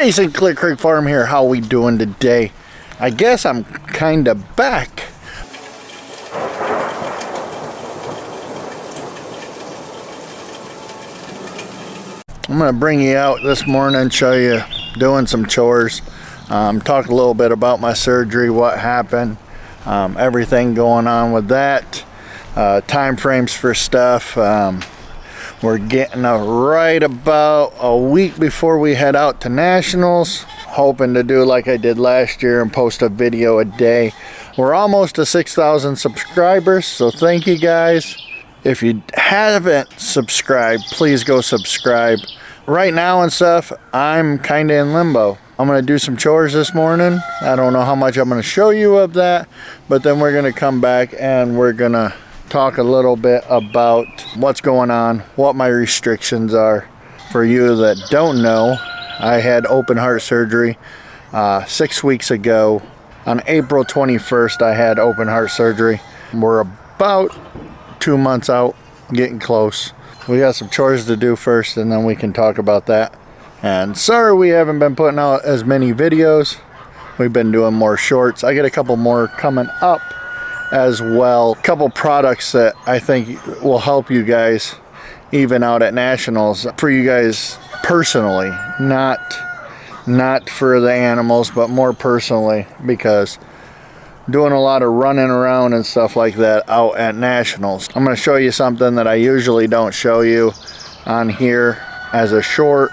Jason, Clear Creek Farm here. How we doing today? I guess I'm kind of back. I'm going to bring you out this morning and show you doing some chores. Talk a little bit about my surgery, what happened, everything going on with that, time frames for stuff. We're getting right about a week before we head out to nationals. Hoping to do like I did last year and post a video a day. We're almost to 6,000 subscribers, so thank you guys. If you haven't subscribed, please go subscribe. Right now and stuff, I'm kind of in limbo. I'm going to do some chores this morning. I don't know how much I'm going to show you of that, but then we're going to come back and we're going to talk a little bit about what's going on, what my restrictions are. For you that don't know, I had open heart surgery 6 weeks ago. On April 21st, I had open heart surgery. We're about 2 months out, getting close. We got some chores to do first, and then we can talk about that. And sorry we haven't been putting out as many videos. We've been doing more shorts. I got a couple more coming up as well. A couple products that I think will help you guys even out at nationals, for you guys personally, not for the animals, but more personally, because doing a lot of running around and stuff like that out at nationals. I'm going to show you something that I usually don't show you on here as a short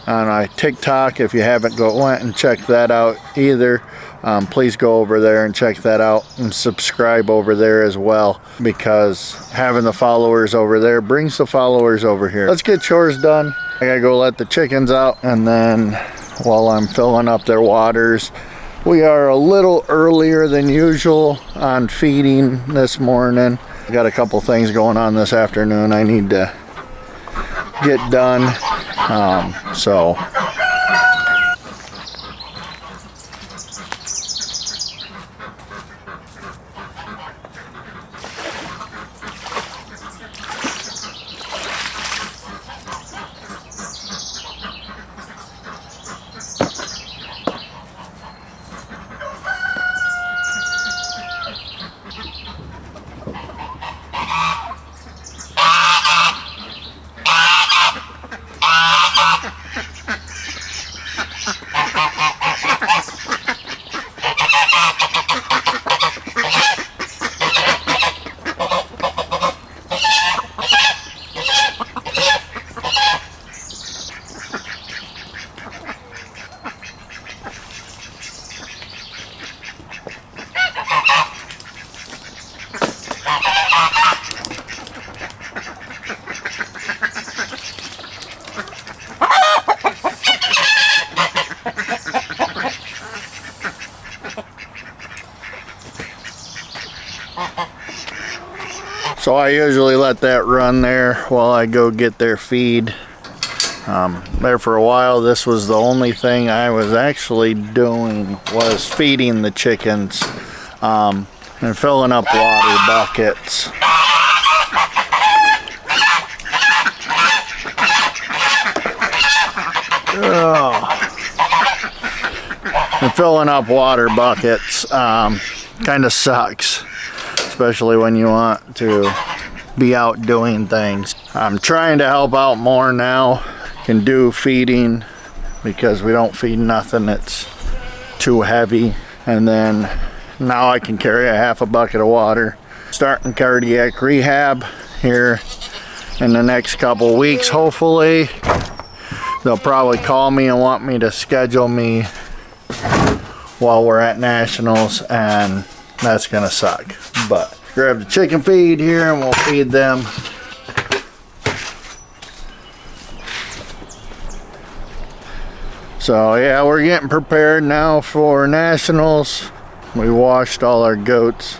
on my TikTok. If you haven't went and checked that out either, please go over there and check that out and subscribe over there as well, because having the followers over there brings the followers over here. Let's get chores done. I gotta go let the chickens out, and then while I'm filling up their waters, we are a little earlier than usual on feeding this morning. I got a couple things going on this afternoon I need to get done. So I usually let that run there while I go get their feed. There for a while, this was the only thing I was actually doing, was feeding the chickens and filling up water buckets. And filling up water buckets kind of sucks, especially when you want to be out doing things. I'm trying to help out more now. Can do feeding, because we don't feed nothing that's too heavy. And then now I can carry a half a bucket of water. Starting cardiac rehab here in the next couple weeks, hopefully. They'll probably call me and want me to schedule me while we're at nationals, and that's gonna suck. But grab the chicken feed here and we'll feed them. So yeah, we're getting prepared now for nationals. We washed all our goats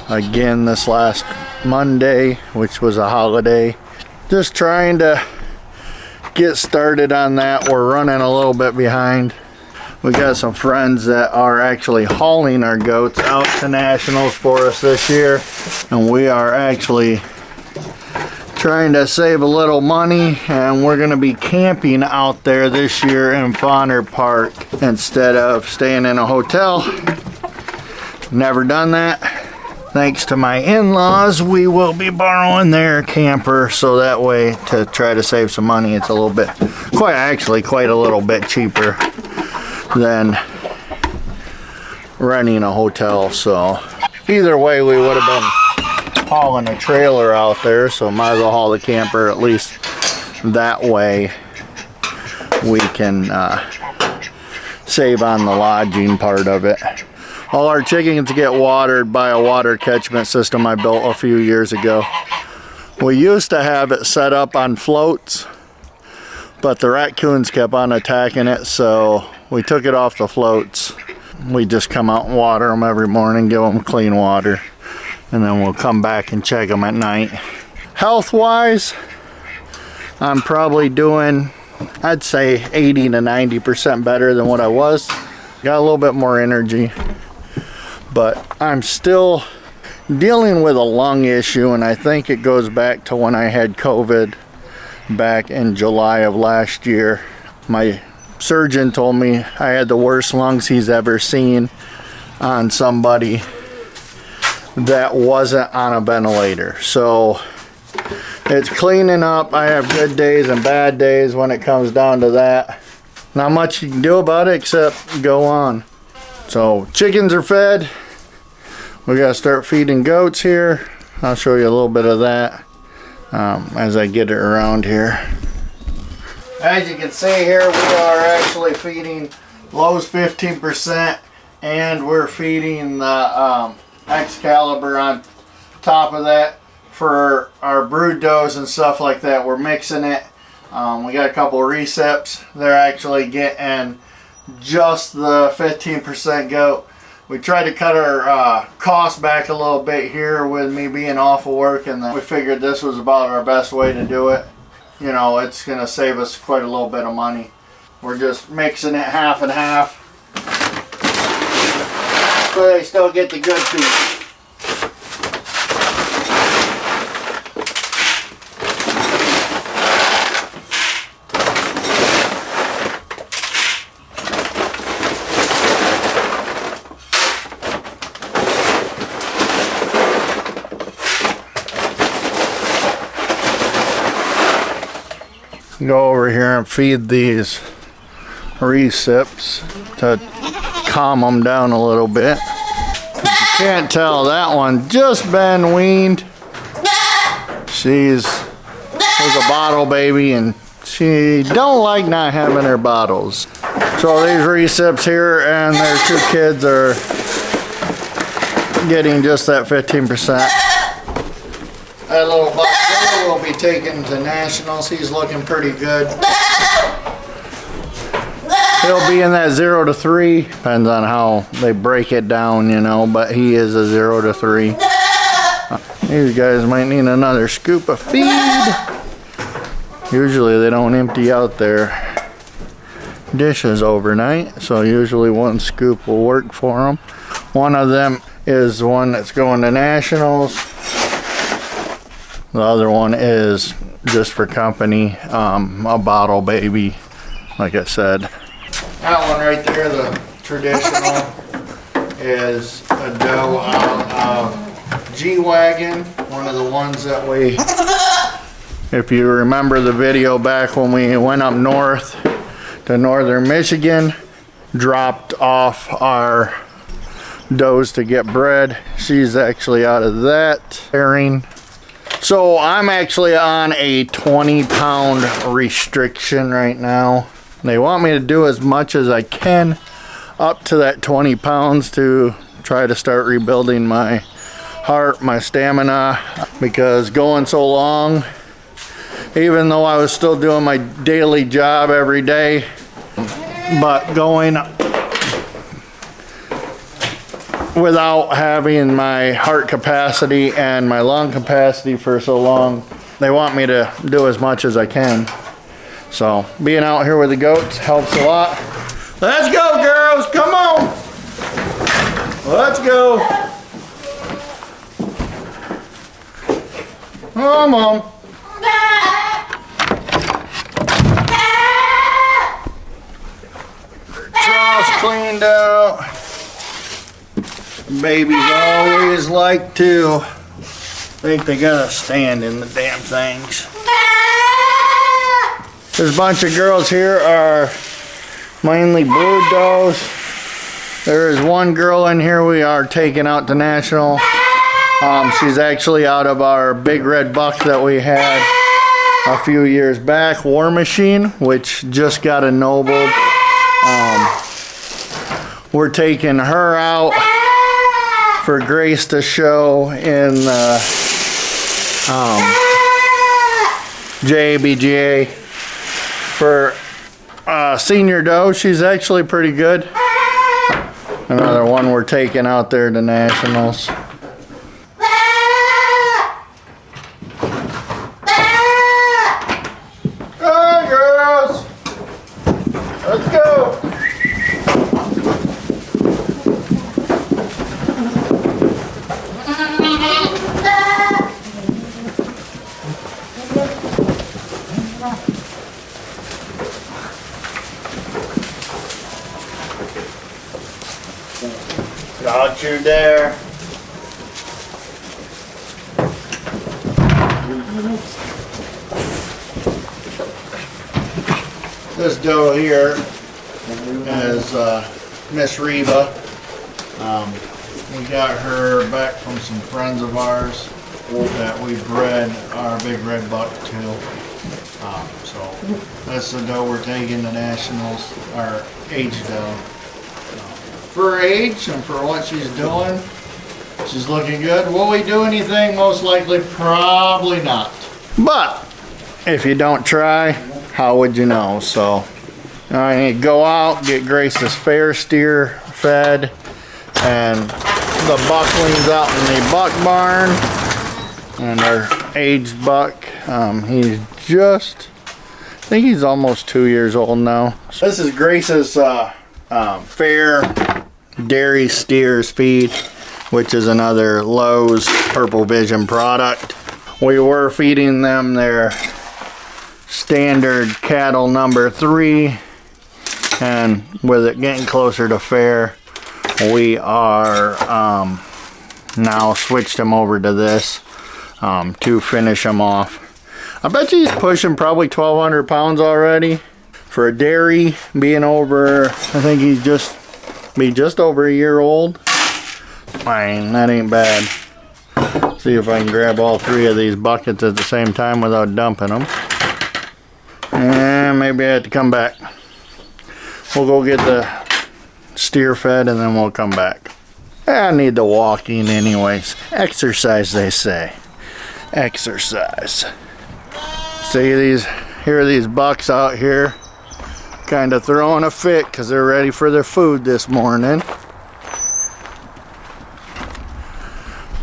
again this last Monday, which was a holiday. Just trying to get started on that. We're running a little bit behind. We got some friends that are actually hauling our goats out to nationals for us this year, and we are actually trying to save a little money, and we're gonna be camping out there this year in Fauner Park instead of staying in a hotel. Never done that. Thanks to my in-laws, we will be borrowing their camper, so that way to try to save some money. It's a little bit, quite a little bit cheaper than renting a hotel. So either way, we would have been hauling a trailer out there, so might as well haul the camper. At least that way we can save on the lodging part of it. All our chickens get watered by a water catchment system I built a few years ago. We used to have it set up on floats, but the raccoons kept on attacking it, so we took it off the floats. We just come out and water them every morning, give them clean water, and then we'll come back and check them at night. Health wise, I'm probably doing, I'd say 80 to 90% better than what I was. Got a little bit more energy, but I'm still dealing with a lung issue, and I think it goes back to when I had COVID back in July of last year. My surgeon told me I had the worst lungs he's ever seen on somebody that wasn't on a ventilator. So it's cleaning up. I have good days and bad days when it comes down to that. Not much you can do about it except go on. So chickens are fed. We gotta start feeding goats here. I'll show you a little bit of that as I get it around here. As you can see here, we are actually feeding Lowe's 15%, and we're feeding the Excalibur on top of that for our brood does and stuff like that. We're mixing it. We got a couple of recips. They're actually getting just the 15% goat. We tried to cut our costs back a little bit here with me being off of work, and then we figured this was about our best way to do it. You know, it's gonna save us quite a little bit of money. We're just mixing it half and half, so they still get the good feed. Go over here and feed these recips to calm them down a little bit. You can't tell, that one just been weaned. She's a bottle baby, and she don't like not having her bottles. So these recips here and their two kids are getting just that 15%. That little buck will be taken to nationals. He's looking pretty good. He'll be in that 0 to 3. Depends on how they break it down, you know, but he is a 0 to 3. These guys might need another scoop of feed. Usually they don't empty out their dishes overnight, so usually one scoop will work for them. One of them is one that's going to nationals. The other one is just for company, a bottle baby, like I said. That one right there, the traditional, is a doe out of G-Wagon, one of the ones that we, if you remember the video back when we went up north to northern Michigan, dropped off our does to get bred. She's actually out of that pairing. So I'm actually on a 20-pound restriction right now. They want me to do as much as I can up to that 20 pounds to try to start rebuilding my heart, my stamina, because going so long, even though I was still doing my daily job every day, but going without having my heart capacity and my lung capacity for so long, they want me to do as much as I can. So being out here with the goats helps a lot. Let's go, girls, come on. Let's go. Come on. Trough's cleaned out. Babies always like to think they gotta stand in the damn things. This bunch of girls here are mainly brood does. There is one girl in here we are taking out to national. She's actually out of our big red buck that we had a few years back, War Machine, which just got ennobled. We're taking her out for Grace to show in JABGA for senior doe. She's actually pretty good. Another one we're taking out there to nationals. Go girls, let's go. Got you there. This doe here is Miss Reba. We got her back from some friends of ours that we bred our big red buck to. So that's the doe we're taking to nationals, our age doe. For her age and for what she's doing, she's looking good. Will we do anything? Most likely, probably not. But if you don't try, how would you know? So I need to go out, get Grace's fair steer fed, and the bucklings out in the buck barn, and our aged buck. He's just, I think he's almost 2 years old now. So this is Grace's fair dairy steers feed, which is another Lowe's Purple Vision product. We were feeding them their standard cattle number 3, and with it getting closer to fair, we are now switched them over to this to finish them off. I bet you he's pushing probably 1,200 pounds already. For a dairy being over, I think he's just over a year old. Fine, that ain't bad. See if I can grab all 3 of these buckets at the same time without dumping them. And maybe I have to come back. We'll go get the steer fed and then we'll come back. I need the walking anyways. Exercise, they say. Exercise. See these, here are these bucks out here, kind of throwing a fit because they're ready for their food this morning.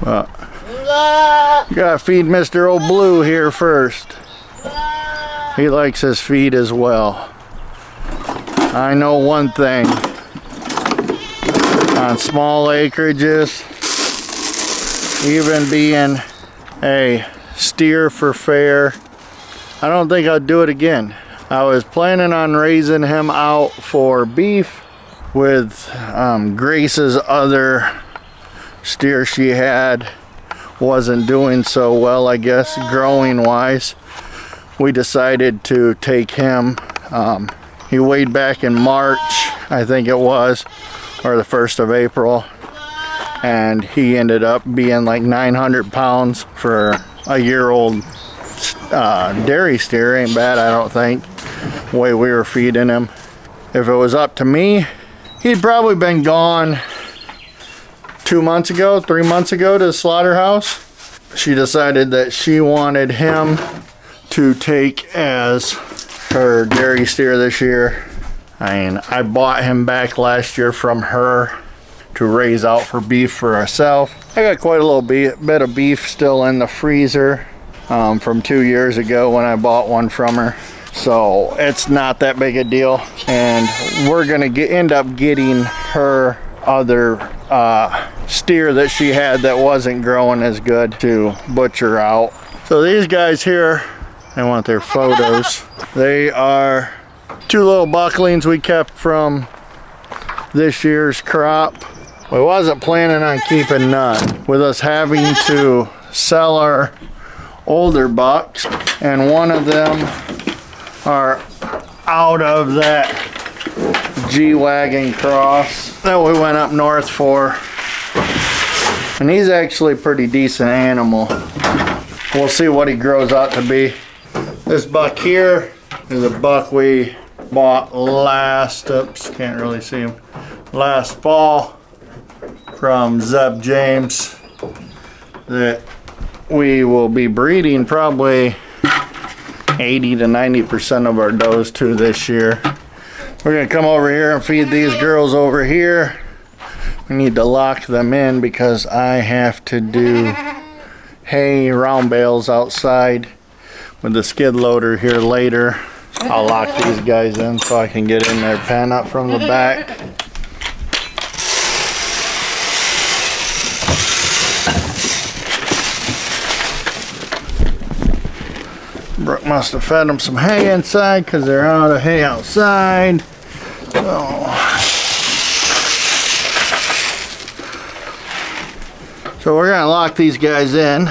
Well, gotta feed Mr. Old Blue here first. He likes his feed as well. I know one thing. On small acreages, even being a steer for fair, I don't think I'd do it again. I was planning on raising him out for beef with Grace's other steer she had wasn't doing so well, I guess, growing wise. We decided to take him. He weighed back in March, I think it was, or the 1st of April, and he ended up being like 900 pounds for a year-old dairy steer. Ain't bad, I don't think, the way we were feeding him. If it was up to me, he'd probably been gone 2 months ago, 3 months ago to the slaughterhouse. She decided that she wanted him to take as her dairy steer this year. I bought him back last year from her to raise out for beef for herself. I got quite a little bit of beef still in the freezer from 2 years ago when I bought one from her. So it's not that big a deal. And we're gonna end up getting her other steer that she had that wasn't growing as good to butcher out. So these guys here They want their photos. They are 2 little bucklings we kept from this year's crop. We wasn't planning on keeping none. With us having to sell our older bucks, and one of them are out of that G-Wagon cross that we went up north for. And he's actually a pretty decent animal. We'll see what he grows out to be. This buck here is a buck we bought last fall from Zeb James that we will be breeding probably 80 to 90% of our does to this year. We're gonna come over here and feed these girls over here. We need to lock them in because I have to do hay round bales outside with the skid loader here later. I'll lock these guys in so I can get in their pen up from the back. Brooke must have fed them some hay inside because they're out of hay outside. So we're gonna lock these guys in,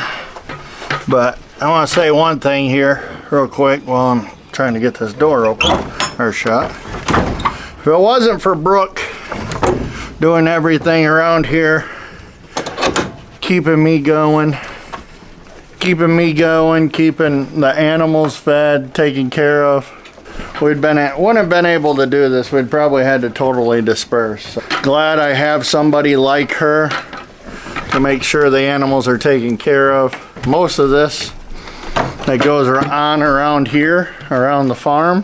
but I want to say one thing here real quick while I'm trying to get this door open or shut. If it wasn't for Brooke doing everything around here, keeping me going, keeping the animals fed, taken care of, wouldn't have been able to do this. We'd probably had to totally disperse. So glad I have somebody like her to make sure the animals are taken care of. Most of this that goes on around here, around the farm,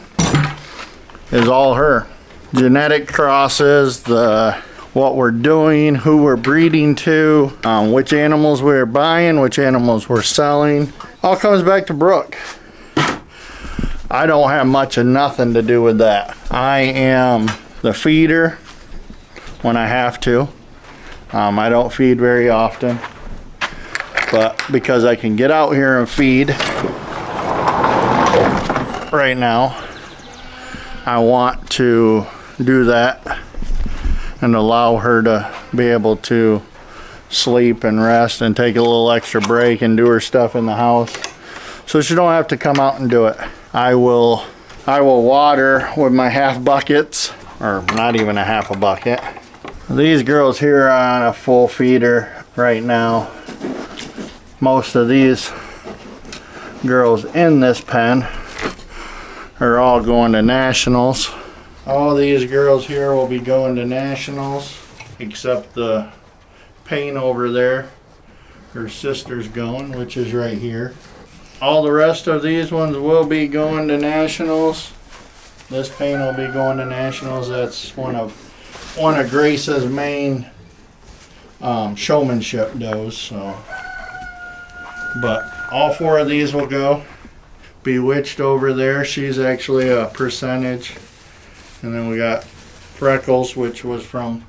is all her. Genetic crosses, what we're doing, who we're breeding to, which animals we're buying, which animals we're selling, all comes back to Brooke. I don't have much of nothing to do with that. I am the feeder when I have to. I don't feed very often, but because I can get out here and feed right now, I want to do that and allow her to be able to sleep and rest and take a little extra break and do her stuff in the house, so she don't have to come out and do it. I will water with my half buckets, or not even a half a bucket. These girls here are on a full feeder right now. Most of these girls in this pen are all going to nationals. All these girls here will be going to nationals, except the paint over there. Her sister's going, which is right here. All the rest of these ones will be going to nationals. This paint will be going to nationals. That's one of Grace's main showmanship does. So, but all 4 of these will go. Bewitched over there, she's actually a percentage. And then we got Freckles, which was from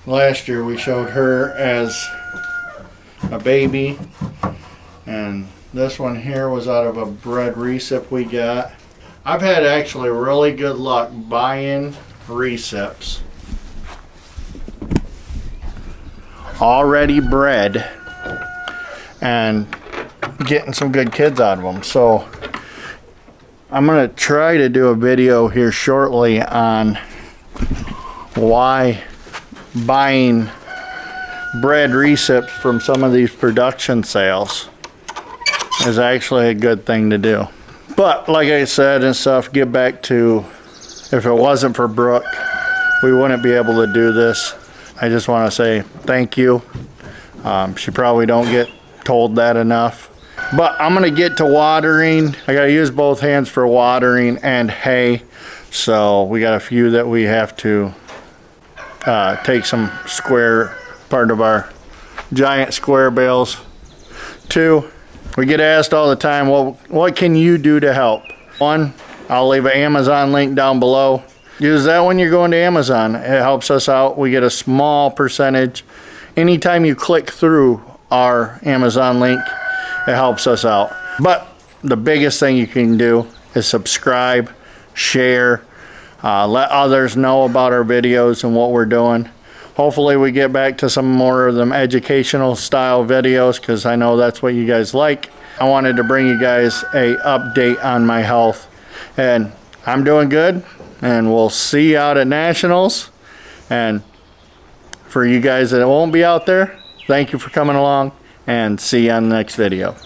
last year. We showed her as a baby. And this one here was out of a bred recip we got. I've had actually really good luck buying recips already bred and getting some good kids out of them. So I'm gonna try to do a video here shortly on why buying bred recips from some of these production sales is actually a good thing to do. But like I said and stuff, get back to, if it wasn't for Brooke, we wouldn't be able to do this. I just want to say thank you. She probably don't get told that enough. But I'm gonna get to watering. I gotta use both hands for watering and hay. So we got a few that we have to take some square, part of our giant square bales to. We get asked all the time, well, what can you do to help? One, I'll leave an Amazon link down below. Use that when you're going to Amazon. It helps us out. We get a small percentage. Anytime you click through our Amazon link, it helps us out. But the biggest thing you can do is subscribe, share, let others know about our videos and what we're doing. Hopefully we get back to some more of them educational style videos, because I know that's what you guys like. I wanted to bring you guys a update on my health, and I'm doing good, and we'll see you out at Nationals. And for you guys that won't be out there, thank you for coming along, and see you on the next video.